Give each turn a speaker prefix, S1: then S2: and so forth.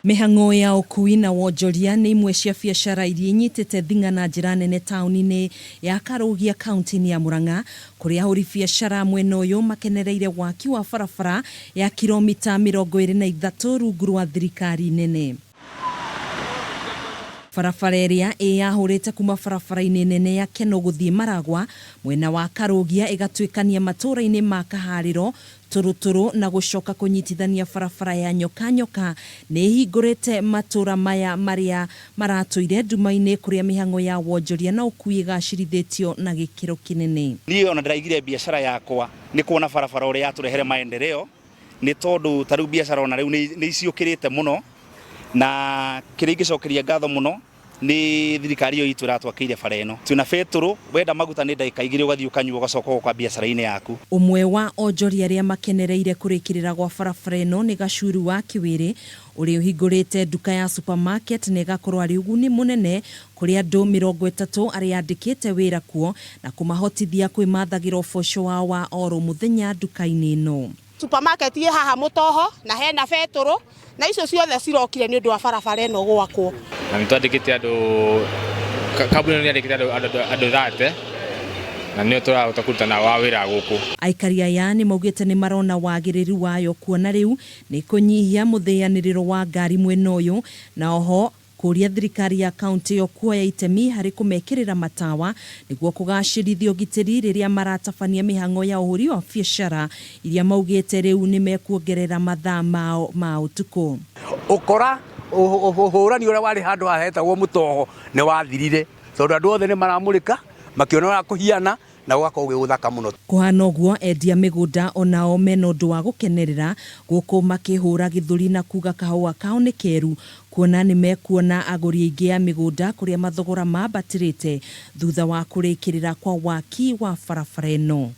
S1: Mihang'o ya ukui na wonjoria nĩ imwe cia biacara iria inyitĩte thing'a na njĩra nene taũni-inĩ ya Karugia kaunti-inĩ ya Murang'a, kũrĩa ahũri biacara mwena ũyũ makenereire waki wa barabara ya kilomita 23 rungu rwa thirikari nene. Barabara ĩrĩa yahũrĩte kuma barabara-inĩ nene ya Keno gũthiĩ Maragwa mwena wa Karugia ĩgatuĩkania matũũra-inĩ ma Kaharĩro, Turuturu na gũcoka kũnyitithania barabara ya Nyoka Nyoka nĩ hingũrĩte matũũra maya marĩa maratũire nduma-inĩ kũrĩa mĩhang'o ya wonjoria na ũkui gacirithĩtio na gĩkĩro kĩnene.
S2: Niĩ ona ndĩraigire biacara yakwa nĩ kuona barabara ũrĩa yatũrehere maendeleo, nĩ tondũ tarĩu biacara ona rĩu nĩ iciũkĩrĩte mũno, na kĩrĩa ingĩcokeria ngatho mũno nĩ thirikari yo itu ratwakĩire bara ĩno. Twĩna betũrũ, wenda maguta nĩ ndagĩka 2 ũgathiĩ ũkanyua ũgacoka kwa biacara-inĩ yaku. Ũmwe
S1: wa onjoria arĩa makenereire kũrĩkĩrĩra gwa barabara ĩno nĩ Gacuru wa Kĩwĩrĩ, ũrĩa ũhingũrĩte nduka ya supermarket na ĩgakorwo arĩ ũguni mũnene kũrĩ andũ 30 arĩa andĩkĩte wĩra kuo na kũmahotithia kwĩmathagĩra ũboco wao wa oro mũthenya nduka-inĩ ĩno.
S3: Supermarket ye haha Mũtoho na hena betũrũ na icio ciothe cirokire nĩ ũndũ wa barabara ĩno gwakwo.
S4: Na nĩ twandĩkĩte andũ, kambuni nĩ yandĩkĩte andũ 30 na nĩ tũrahota kũrutana wa wĩra gũkũ.
S1: Aikari aya nĩ maugĩte nĩ marona wagĩrĩru wayo kuona rĩu nĩ kũnyihia mũthĩanĩrĩro wa ngari mwena ũyũ, na oho kũria thirikari ya kaunti yo kuoya itemi harĩ kũmekĩrĩra matawa nĩguo kũgacĩrithio gitĩri rĩrĩa maratabania mĩhang'o ya ũhũri wa biacara iria maugĩte rĩu nĩ mekuongerera mathaa mao ma ũtukũ.
S5: Ũkora ũhũrani ũrĩa warĩ handũ hahetagwo Mũtoho nĩ wathirire tondũ andũ othe nĩ maramũrĩka makĩona wa kũhiana na gũgakorwo gwĩ gũthaka mũno.
S1: Kũhana ũguo endia mĩgũnda onao mena ũndũ wa gũkenerera gũkũ makĩhũra gĩthũri na kuga kahũa kao nĩ keru, kuona nĩ mekuona agũri aingĩ a mĩgũnda kũrĩa mathogora mambatĩrĩte thutha wa kũrĩkĩrĩra kwa waki wa barabara ĩno.